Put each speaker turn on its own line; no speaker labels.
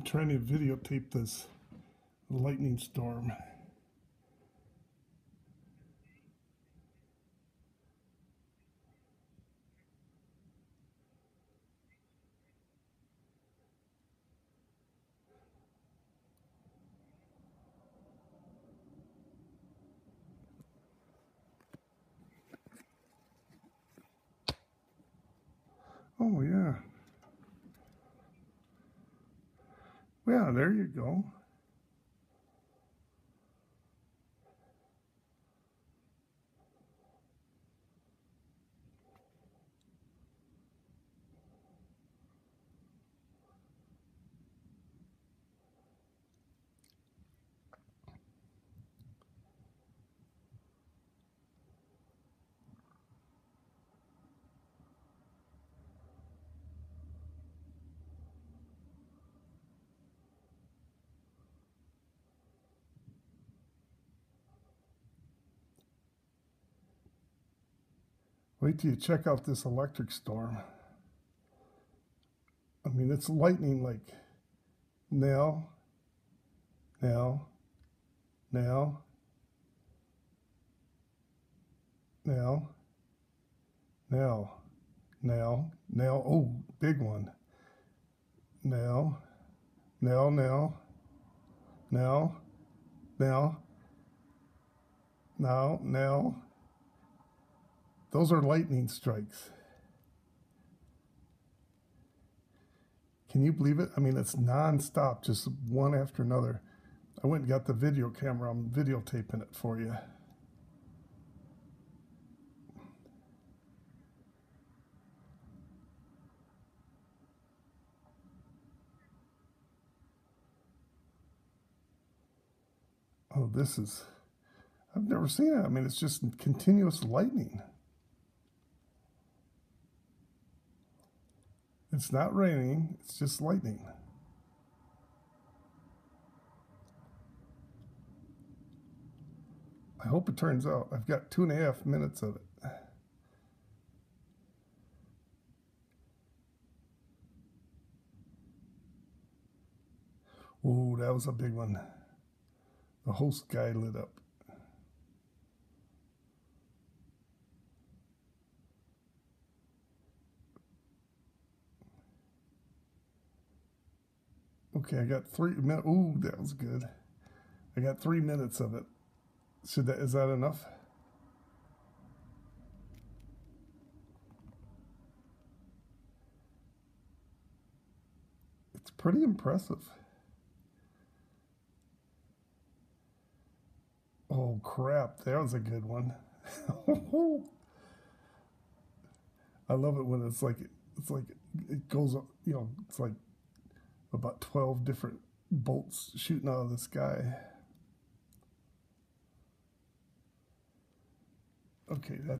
trying to videotape this lightning storm. Oh yeah. Yeah, there you go. Wait till you check out this electric storm. I mean, it's lightning like now, now, now, now, now, now, now. Oh, big one. Now, now, now, now, now, now, now. Those are lightning strikes. Can you believe it? I mean, it's non-stop, just one after another. I went and got the video camera. I'm videotaping it for you. Oh, I've never seen it. I mean, it's just continuous lightning. It's not raining, it's just lightning. I hope it turns out. I've got 2.5 minutes of it. Oh, that was a big one. The whole sky lit up. Okay, I got 3 minutes. Ooh, that was good. I got 3 minutes of it. Is that enough? It's pretty impressive. Oh crap, that was a good one. I love it when it's like it goes, it's like about 12 different bolts shooting out of the sky. Okay, that's